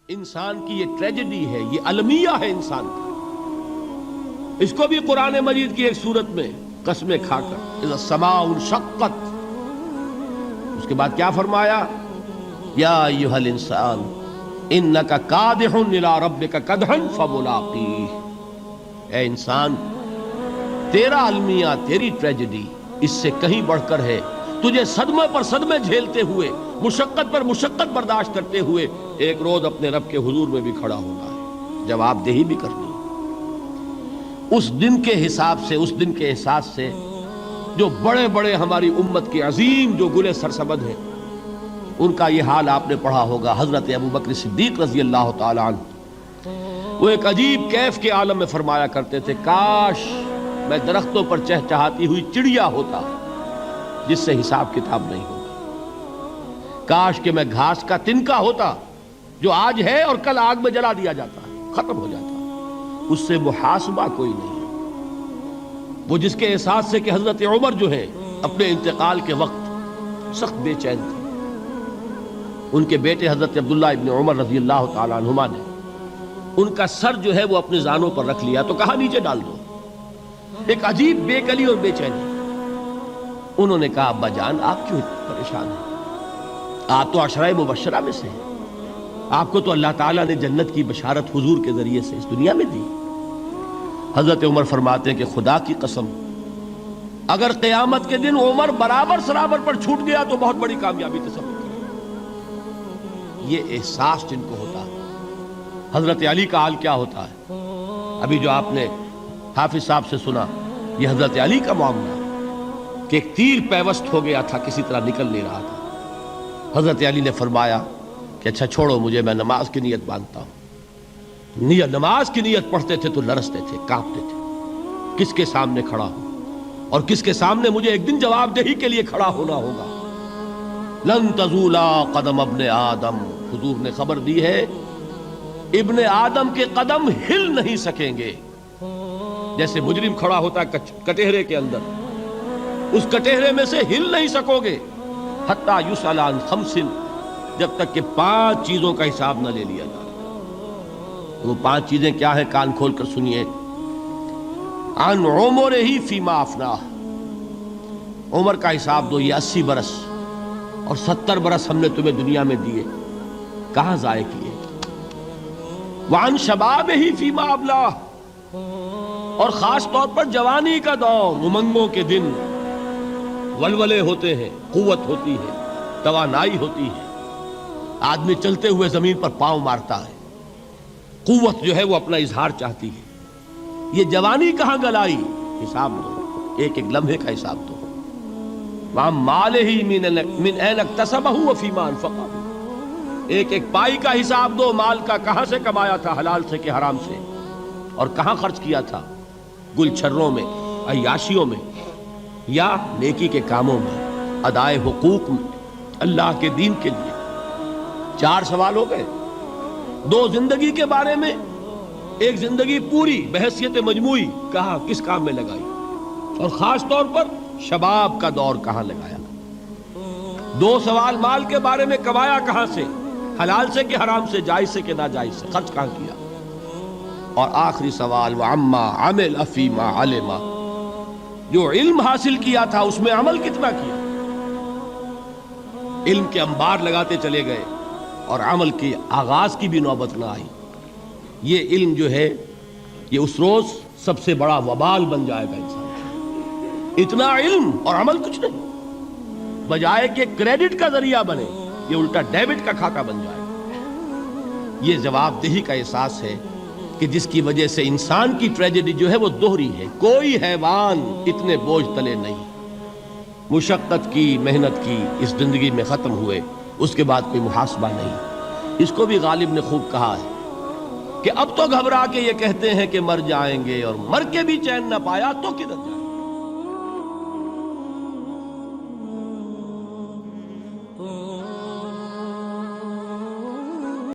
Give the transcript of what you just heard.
انسان کی یہ ٹریجڈی ہے، یہ المیہ ہے انسان کا. اس کو بھی قرآن مجید کی ایک سورت میں قسمیں کھا کر اذا السماء انشقت، اس کے بعد کیا فرمایا؟ یا ایھا الانسان انک کادح الی ربک کدحا فملاقیہ. اے انسان، تیرا المیہ، تیری ٹریجڈی اس سے کہیں بڑھ کر ہے. تجھے صدمے پر صدمے جھیلتے ہوئے، مشقت پر مشقت برداشت کرتے ہوئے ایک روز اپنے رب کے حضور میں بھی کھڑا ہونا ہے، جواب دہی بھی کرنی. اس دن کے حساب سے، اس دن کے احساس سے جو بڑے بڑے ہماری امت کے عظیم جو گلے سرسبد ہیں، ان کا یہ حال آپ نے پڑھا ہوگا. حضرت ابوبکر صدیق رضی اللہ تعالی عنہ وہ ایک عجیب کیف کے عالم میں فرمایا کرتے تھے، کاش میں درختوں پر چہچہاتی ہوئی چڑیا ہوتا جس سے حساب کتاب نہیں ہوگا. کاش کہ میں گھاس کا تنکا ہوتا جو آج ہے اور کل آگ میں جلا دیا جاتا ہے، ختم ہو جاتا، اس سے محاسبہ کوئی نہیں. وہ جس کے احساس سے کہ حضرت عمر جو ہے اپنے انتقال کے وقت سخت بے چین تھے. ان کے بیٹے حضرت عبداللہ ابن عمر رضی اللہ تعالی عنہما نے ان کا سر جو ہے وہ اپنے زانوں پر رکھ لیا تو کہا نیچے ڈال دو. ایک عجیب بے کلی اور بے چینی. انہوں نے کہا ابا جان آپ کیوں پریشان ہیں؟ آپ تو عشرہ مبشرہ میں سے ہیں، آپ کو تو اللہ تعالیٰ نے جنت کی بشارت حضور کے ذریعے سے اس دنیا میں دی. حضرت عمر فرماتے ہیں کہ خدا کی قسم اگر قیامت کے دن عمر برابر سرابر پر چھوٹ گیا تو بہت بڑی کامیابی تصور کریں. یہ احساس جن کو ہوتا ہے. حضرت علی کا حال کیا ہوتا ہے؟ ابھی جو آپ نے حافظ صاحب سے سنا، یہ حضرت علی کا معاملہ کہ ایک تیر پیوست ہو گیا تھا، کسی طرح نکل نہیں رہا تھا. حضرت علی نے فرمایا کہ اچھا چھوڑو مجھے، میں نماز کی نیت باندھتا ہوں. نماز کی نیت پڑھتے تھے تو لرزتے تھے، کانپتے تھے. کس کے سامنے کھڑا ہوں اور کس کے سامنے مجھے ایک دن جواب دہی کے لیے کھڑا ہونا ہوگا. لن تزولا قدم ابن آدم، حضور نے خبر دی ہے ابن آدم کے قدم ہل نہیں سکیں گے. جیسے مجرم کھڑا ہوتا ہے کٹہرے کے اندر، اس کٹہرے میں سے ہل نہیں سکو گے حتی یسأل عن خمس، جب تک کہ 5 چیزوں کا حساب نہ لے لیا جائے. وہ 5 چیزیں کیا ہیں؟ کان کھول کر سنیے. عن عمرہ فیما افناہ، عمر کا حساب دو. یہ 80 برس اور 70 برس ہم نے تمہیں دنیا میں دیے، کہاں ضائع کیے. وعن شبابہ فیما ابلاہ، اور خاص طور پر جوانی کا دور، امنگوں کے دن، ولولے ہوتے ہیں، قوت ہوتی ہے، توانائی ہوتی ہے، آدمی چلتے ہوئے زمین پر پاؤں مارتا ہے، قوت جو ہے وہ اپنا اظہار چاہتی ہے. یہ جوانی کہاں گلائی؟ حساب دو، ایک ایک لمحے کا حساب دو. وَعَن مَالِهِ مِنْ أَيْنَ اكْتَسَبَهُ وَفِيمَا أَنفَقَهُ، ایک ایک پائی کا حساب دو. مال کا کہاں سے کمایا تھا، حلال سے کہ حرام سے، اور کہاں خرچ کیا تھا، گل چھروں میں، عیاشیوں میں، یا نیکی کے کاموں میں، ادائے حقوق میں، اللہ کے دین کے لیے. 4 سوال ہو گئے. 2 زندگی کے بارے میں، ایک زندگی پوری بحیثیت مجموعی کہاں کس کام میں لگائی، اور خاص طور پر شباب کا دور کہاں لگایا. 2 سوال مال کے بارے میں، کمایا کہاں سے، حلال سے کہ حرام سے، جائز سے کہ ناجائز سے، خرچ کہاں کیا. اور آخری سوال وعما عمل فیما علم، جو علم حاصل کیا تھا اس میں عمل کتنا کیا. علم کے انبار لگاتے چلے گئے اور عمل کے آغاز کی بھی نوبت نہ آئی. یہ علم جو ہے یہ اس روز سب سے بڑا وبال بن جائے گا. انسان اتنا علم اور عمل کچھ نہیں، بجائے کہ کریڈٹ کا ذریعہ بنے یہ الٹا ڈیبٹ کا کھاتا بن جائے. یہ جواب دہی کا احساس ہے کہ جس کی وجہ سے انسان کی ٹریجڈی جو ہے وہ دوہری ہے. کوئی حیوان اتنے بوجھ تلے نہیں. مشقت کی، محنت کی، اس زندگی میں ختم ہوئے، اس کے بعد کوئی محاسبہ نہیں. اس کو بھی غالب نے خوب کہا ہے کہ اب تو گھبرا کے یہ کہتے ہیں کہ مر جائیں گے، اور مر کے بھی چین نہ پایا تو کدھر جائیں.